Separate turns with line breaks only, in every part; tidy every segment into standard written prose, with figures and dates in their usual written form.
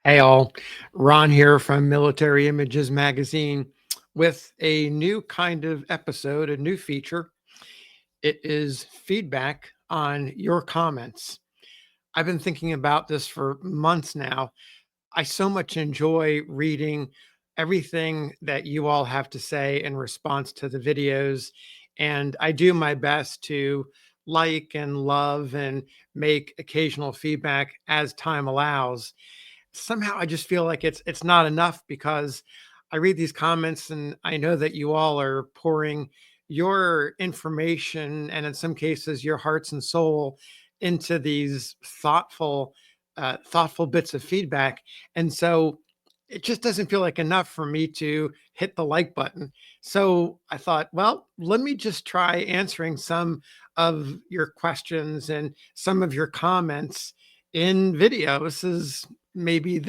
Hey all, Ron here from Military Images Magazine with a new kind of episode, a new feature. It is feedback on your comments. I've been thinking about this for months now. I so much enjoy reading everything that you all have to say in response to the videos, and I do my best to like and love and make occasional feedback as time allows. Somehow I just feel like it's not enough because I read these comments and I know that you all are pouring your information and in some cases your hearts and soul into these thoughtful bits of feedback. And so it just doesn't feel like enough for me to hit the like button. So I thought, well, let me just try answering some of your questions and some of your comments in video. This is maybe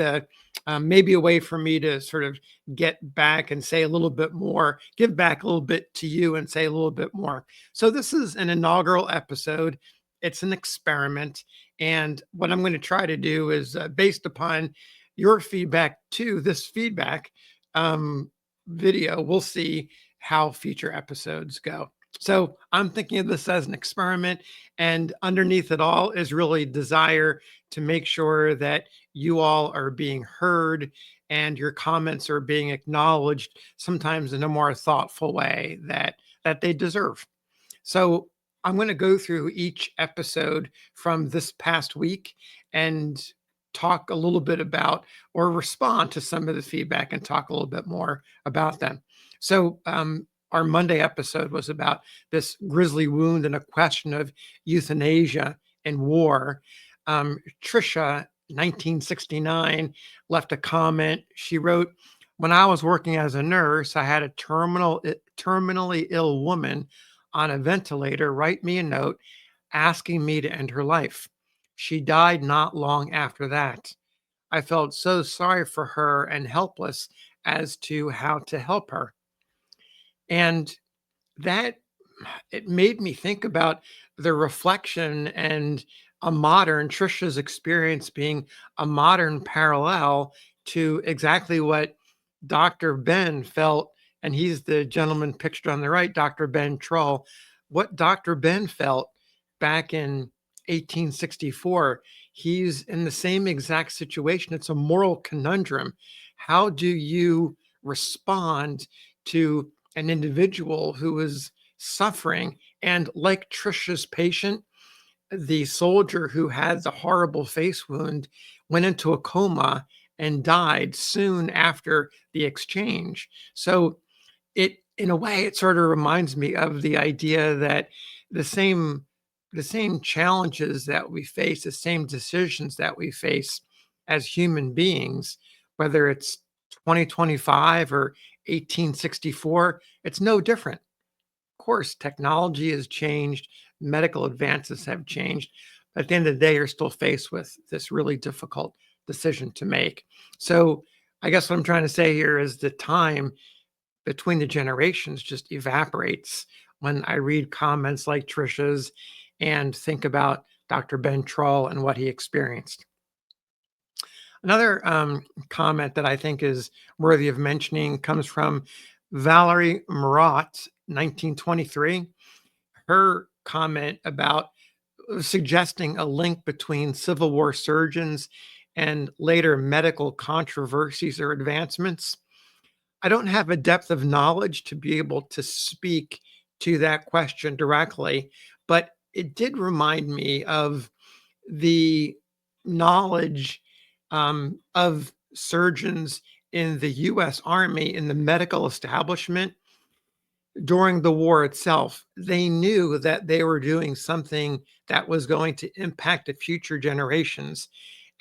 a way for me to sort of get back and say a little bit more, give back a little bit to you and say a little bit more. So this is an inaugural episode. It's an experiment, and what I'm going to try to do is based upon your feedback to this feedback um, video. We'll see how future episodes go. So I'm thinking of this as an experiment, and underneath it all is really desire to make sure that you all are being heard and your comments are being acknowledged, sometimes in a more thoughtful way that they deserve. So I'm going to go through each episode from this past week and talk a little bit about or respond to some of the feedback and talk a little bit more about them. So, our Monday episode was about this grisly wound and a question of euthanasia in war. Trisha, 1969, left a comment. She wrote, "When I was working as a nurse, I had a terminally ill woman on a ventilator write me a note asking me to end her life. She died not long after that. I felt so sorry for her and helpless as to how to help her." And that it made me think about the reflection and a modern Trisha's experience being a modern parallel to exactly what Dr. Ben felt, and he's the gentleman pictured on the right, Dr. Ben Troll. What Dr. Ben felt back in 1864, he's in the same exact situation. It's a moral conundrum. How do you respond to an individual who is suffering? And like Trisha's patient, the soldier who had the horrible face wound went into a coma and died soon after the exchange. So in a way, it sort of reminds me of the idea that the same the same challenges that we face, the same decisions that we face as human beings, whether it's 2025 or 1864, it's no different. Of course, technology has changed, medical advances have changed. But at the end of the day, you're still faced with this really difficult decision to make. So I guess what I'm trying to say here is the time between the generations just evaporates when I read comments like Trisha's and think about Dr. Ben Troll and what he experienced. Another comment that I think is worthy of mentioning comes from Valerie Murat, 1923. Her comment about suggesting a link between Civil War surgeons and later medical controversies or advancements. I don't have a depth of knowledge to be able to speak to that question directly, but it did remind me of the knowledge of surgeons in the US Army, in the medical establishment during the war itself. They knew that they were doing something that was going to impact the future generations.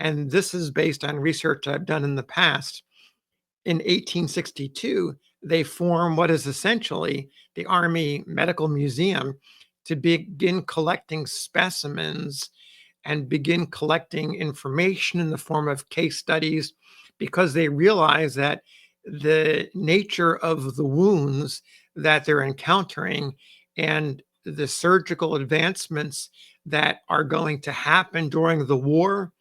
And this is based on research I've done in the past. In 1862, they form what is essentially the Army Medical Museum to begin collecting specimens and begin collecting information in the form of case studies because they realize that the nature of the wounds that they're encountering and the surgical advancements that are going to happen during the war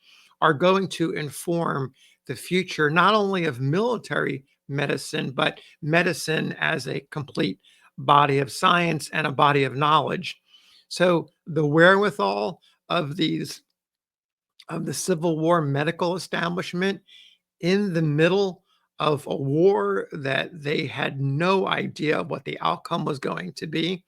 are going to inform the future, not only of military medicine, but medicine as a complete body of science and a body of knowledge. So the wherewithal of these of the Civil War medical establishment in the middle of a war that they had no idea what the outcome was going to be.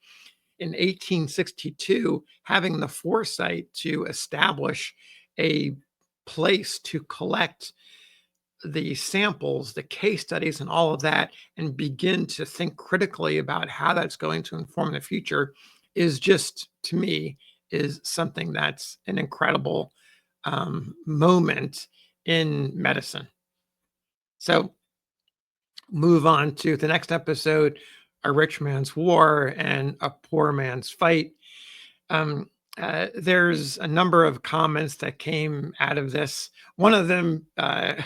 In 1862, having the foresight to establish a place to collect the samples, the case studies, and all of that, and begin to think critically about how that's going to inform the future is just, to me, is something that's an incredible moment in medicine. So, move on to the next episode, A Rich Man's War and a Poor Man's Fight. Um, there's a number of comments that came out of this. One of them, I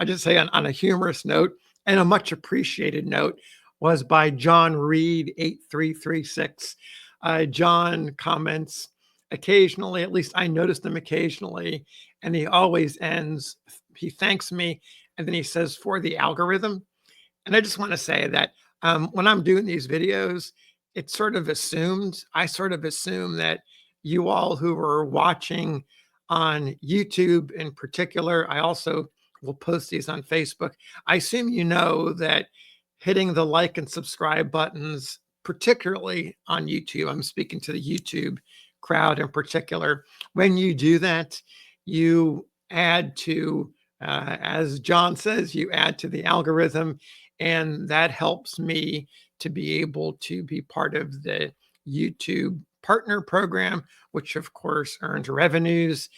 just say on a humorous note and a much appreciated note, was by John Reed 8336. John comments occasionally, at least I notice them occasionally, and he always ends. He thanks me, and then he says, "For the algorithm." And I just want to say that when I'm doing these videos, it's sort of assumed, I sort of assume that you all who are watching on YouTube in particular, I also will post these on Facebook. I assume you know that hitting the like and subscribe buttons, particularly on YouTube, I'm speaking to the YouTube crowd in particular. When you do that, you add to, as John says, you add to the algorithm, and that helps me to be able to be part of the YouTube partner program, which of course earns revenues,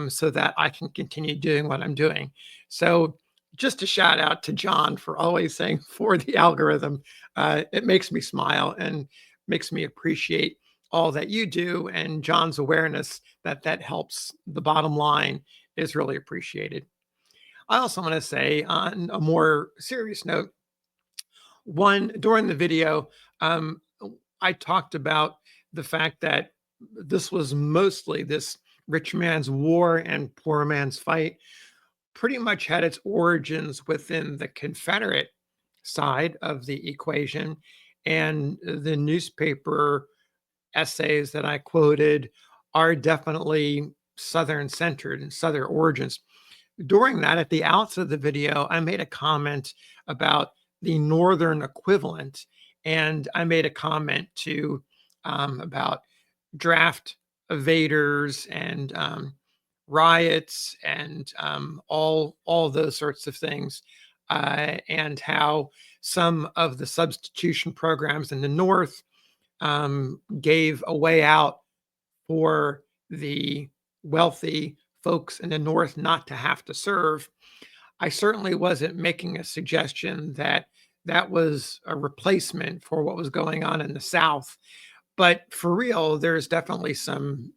so that I can continue doing what I'm doing. So just a shout out to John for always saying for the algorithm. It makes me smile and makes me appreciate all that you do, and John's awareness that that helps the bottom line is really appreciated. I also want to say, on a more serious note, one during the video, I talked about the fact that this was mostly this rich man's war and poor man's fight pretty much had its origins within the Confederate side of the equation. And the newspaper essays that I quoted are definitely Southern centered and Southern origins. During that, at the outset of the video, I made a comment about the Northern equivalent, and I made a comment to about draft evaders and riots and all those sorts of things, and how some of the substitution programs in the North gave a way out for the wealthy folks in the North not to have to serve. I certainly wasn't making a suggestion that that was a replacement for what was going on in the South. But for real, there's definitely some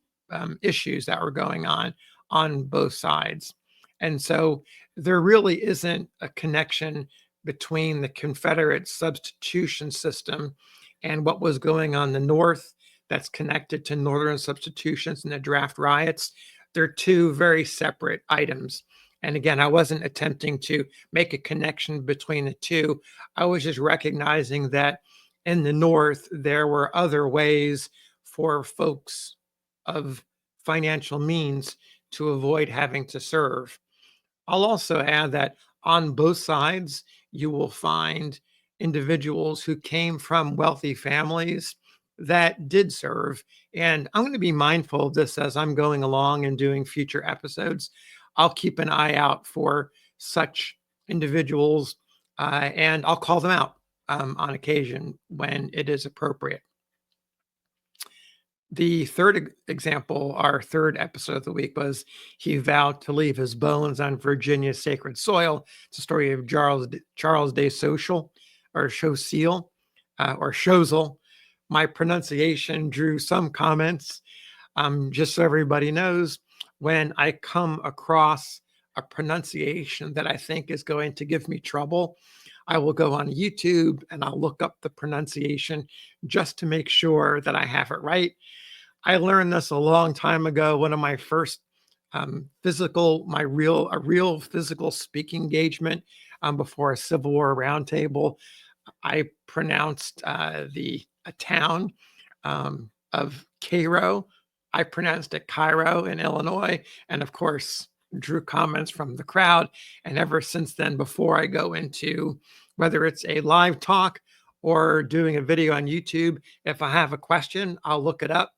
issues that were going on both sides. And so there really isn't a connection between the Confederate substitution system and what was going on in the North that's connected to Northern substitutions and the draft riots. They're two very separate items. And again, I wasn't attempting to make a connection between the two. I was just recognizing that in the North, there were other ways for folks of financial means to avoid having to serve. I'll also add that on both sides, you will find individuals who came from wealthy families that did serve. And I'm going to be mindful of this as I'm going along and doing future episodes. I'll keep an eye out for such individuals, and I'll call them out on occasion when it is appropriate. The third example, our third episode of the week, was He Vowed to Leave His Bones on Virginia's Sacred Soil. It's a story of Charles de Social, or Choiseul, or Choiseul. My pronunciation drew some comments. Just so everybody knows, when I come across a pronunciation that I think is going to give me trouble, I will go on YouTube and I'll look up the pronunciation just to make sure that I have it right. I learned this a long time ago. One of my first a real physical speaking engagement before a Civil War roundtable. I pronounced the a town of Cairo. I pronounced it Cairo in Illinois, and of course, drew comments from the crowd. And ever since then, before I go into whether it's a live talk or doing a video on YouTube, if I have a question, I'll look it up.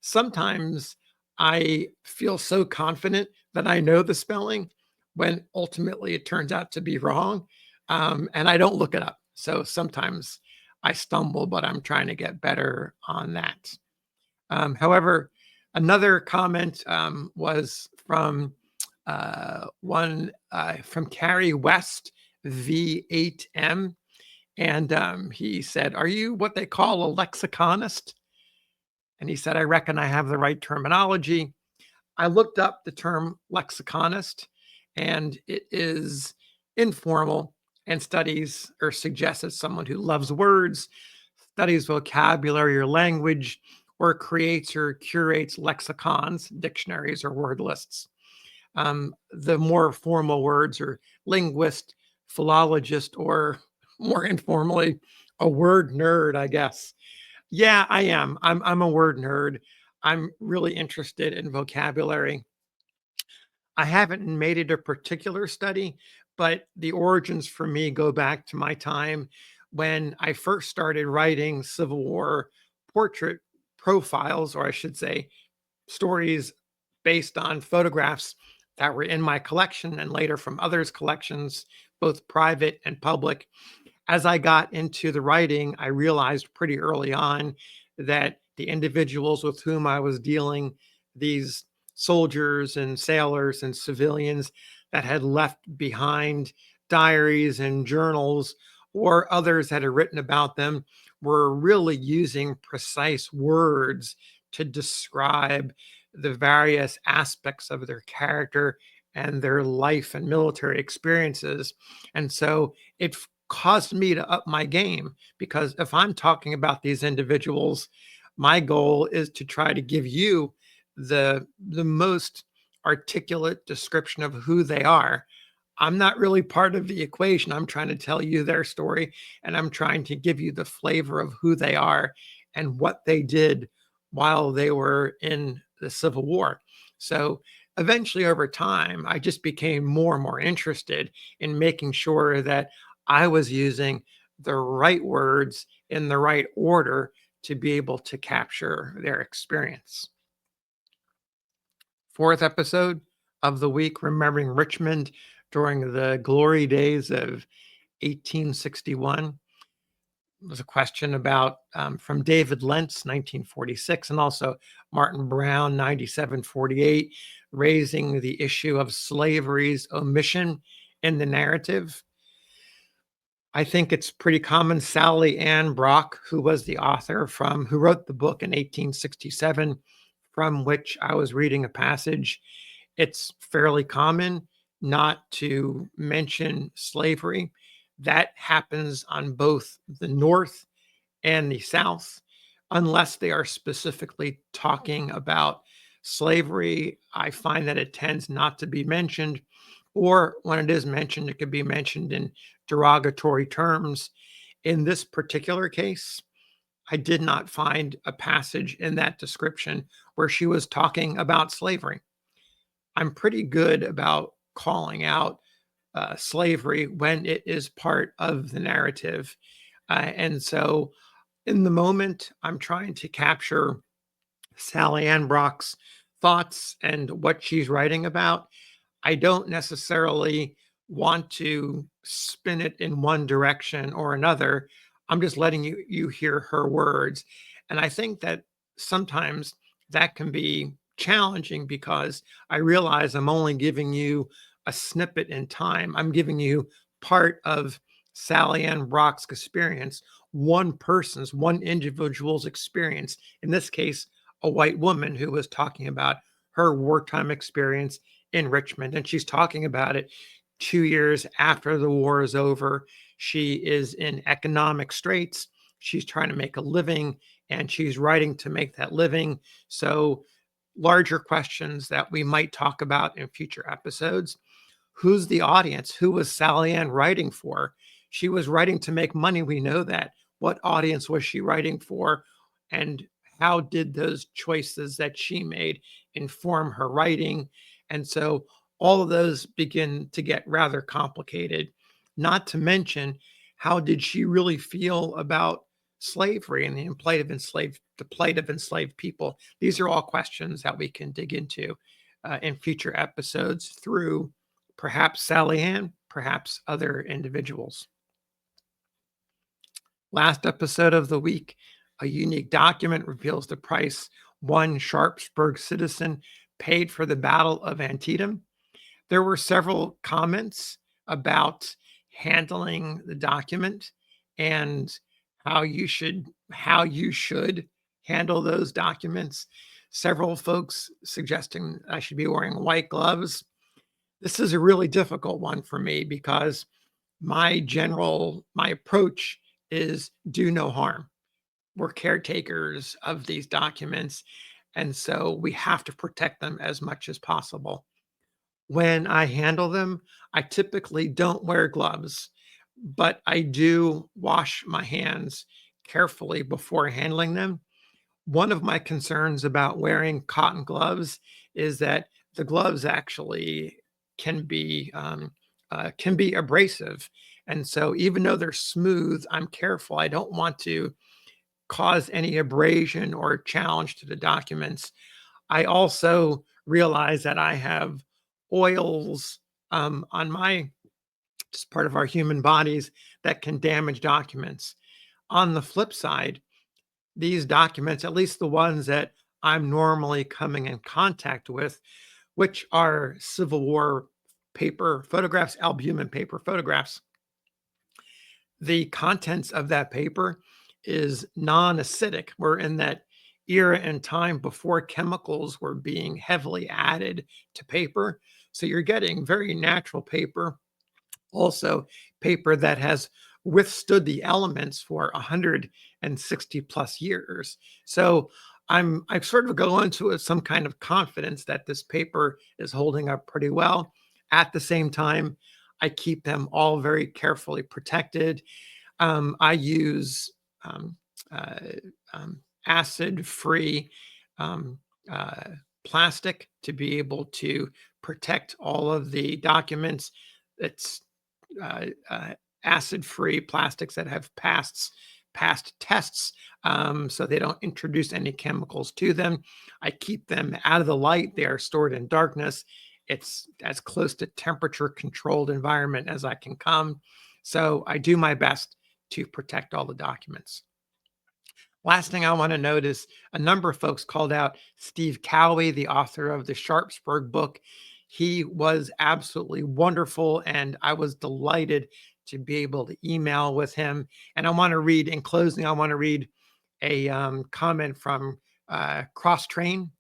Sometimes I feel so confident that I know the spelling when ultimately it turns out to be wrong. And I don't look it up. So sometimes I stumble, but I'm trying to get better on that. However, another comment was from Carrie West V8M. And he said, "Are you what they call a lexiconist?" And he said, "I reckon I have the right terminology." I looked up the term lexiconist, and it is informal and studies or suggests that someone who loves words, studies vocabulary or language, or creates or curates lexicons, dictionaries, or word lists. The more formal words are linguist, philologist, or more informally, a word nerd, I guess. Yeah, I am. I'm a word nerd. I'm really interested in vocabulary. I haven't made it a particular study, but the origins for me go back to my time when I first started writing Civil War portrait profiles, or I should say, stories based on photographs that were in my collection and later from others' collections, both private and public. As I got into the writing, I realized pretty early on that the individuals with whom I was dealing, these soldiers and sailors and civilians that had left behind diaries and journals, or others that had written about them, were really using precise words to describe the various aspects of their character and their life and military experiences. And so it caused me to up my game, because if I'm talking about these individuals, my goal is to try to give you the most articulate description of who they are. I'm not really part of the equation. I'm trying to tell you their story, and I'm trying to give you the flavor of who they are and what they did while they were in the Civil War. So eventually, over time, I just became more and more interested in making sure that I was using the right words in the right order to be able to capture their experience. Fourth episode of the week, remembering Richmond during the glory days of 1861. Was a question about from David Lentz, 1946, and also Martin Brown, 9748, raising the issue of slavery's omission in the narrative. I think it's pretty common. Sally Ann Brock, who was the author who wrote the book in 1867, from which I was reading a passage, it's fairly common not to mention slavery. That happens on both the North and the South, unless they are specifically talking about slavery. I find that it tends not to be mentioned, or when it is mentioned, it could be mentioned in derogatory terms. In this particular case, I did not find a passage in that description where she was talking about slavery. I'm pretty good about calling out slavery when it is part of the narrative. And so in the moment, I'm trying to capture Sally Ann Brock's thoughts and what she's writing about. I don't necessarily want to spin it in one direction or another. I'm just letting you hear her words. And I think that sometimes that can be challenging, because I realize I'm only giving you a snippet in time. I'm giving you part of Sally Ann Brock's experience, one individual's experience. In this case, a white woman who was talking about her wartime experience in Richmond. And she's talking about it 2 years after the war is over. She is in economic straits. She's trying to make a living, and she's writing to make that living. So larger questions that we might talk about in future episodes. Who's the audience? Who was Sally Ann writing for? She was writing to make money. We know that. What audience was she writing for? And how did those choices that she made inform her writing? And so all of those begin to get rather complicated. Not to mention, how did she really feel about slavery and the plight of enslaved people? These are all questions that we can dig into in future episodes through perhaps Sally Ann, perhaps other individuals. Last episode of the week, a unique document reveals the price one Sharpsburg citizen paid for the Battle of Antietam. There were several comments about handling the document and how you should handle those documents. Several folks suggesting I should be wearing white gloves. This is a really difficult one for me because my approach is do no harm. We're caretakers of these documents, and so we have to protect them as much as possible. When I handle them, I typically don't wear gloves, but I do wash my hands carefully before handling them. One of my concerns about wearing cotton gloves is that the gloves actually can be can be abrasive, and so even though they're smooth, I'm careful. I don't want to cause any abrasion or challenge to the documents. I also realize that I have oils on my just part of our human bodies that can damage documents. On the flip side, these documents, at least the ones that I'm normally coming in contact with, which are Civil War paper photographs, albumin paper photographs, the contents of that paper is non-acidic. We're in that era and time before chemicals were being heavily added to paper. So you're getting very natural paper, also paper that has withstood the elements for 160 plus years. So I sort of go into it with some kind of confidence that this paper is holding up pretty well. At the same time, I keep them all very carefully protected. I use um, uh, acid-free um, uh, plastic to be able to protect all of the documents. It's uh, uh, acid-free plastics that have past tests, so they don't introduce any chemicals to them. I keep them out of the light. They are stored in darkness. It's as close to temperature controlled environment as I can come. So I do my best to protect all the documents. Last thing I want to note is a number of folks called out Steve Cowie, the author of the Sharpsburg book. He was absolutely wonderful, and I was delighted to be able to email with him. And I want to read, in closing, I want to read a comment from Cross Train.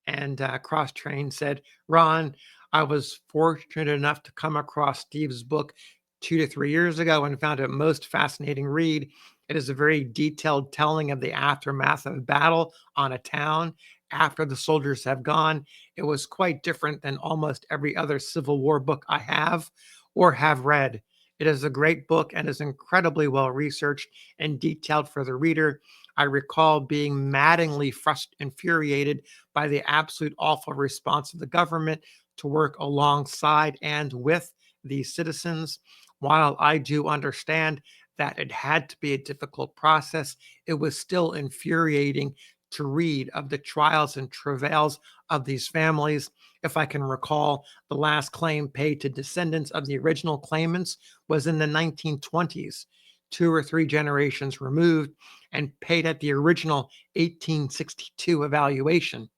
And Cross Train said, Ron, I was fortunate enough to come across Steve's book 2 to 3 years ago and found it most fascinating read. It is a very detailed telling of the aftermath of battle on a town after the soldiers have gone. It was quite different than almost every other Civil War book I have or have read. It is a great book and is incredibly well researched and detailed for the reader. I recall being maddeningly infuriated by the absolute awful response of the government to work alongside and with these citizens. While I do understand that it had to be a difficult process, it was still infuriating to read of the trials and travails of these families. If I can recall, the last claim paid to descendants of the original claimants was in the 1920s, 2 or 3 generations removed, and paid at the original 1862 evaluation.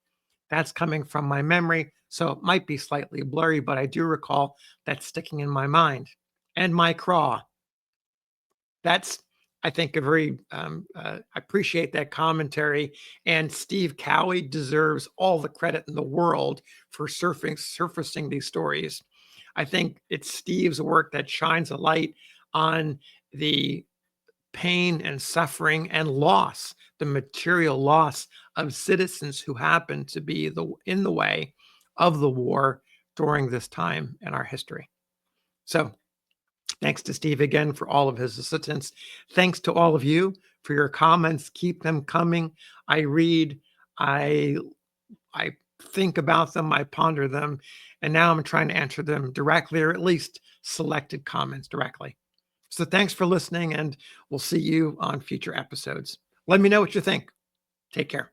That's coming from my memory, so it might be slightly blurry, but I do recall that sticking in my mind. And my craw. That's, I think, a very, I appreciate that commentary. And Steve Cowie deserves all the credit in the world for surfacing these stories. I think it's Steve's work that shines a light on the pain and suffering and loss, the material loss of citizens who happened to be in the way of the war during this time in our history. So thanks to Steve again for all of his assistance. Thanks to all of you for your comments. Keep them coming. I read, I I think about them, I ponder them, and now I'm trying to answer them directly, or at least selected comments directly. So thanks for listening, and we'll see you on future episodes. Let me know what you think. Take care.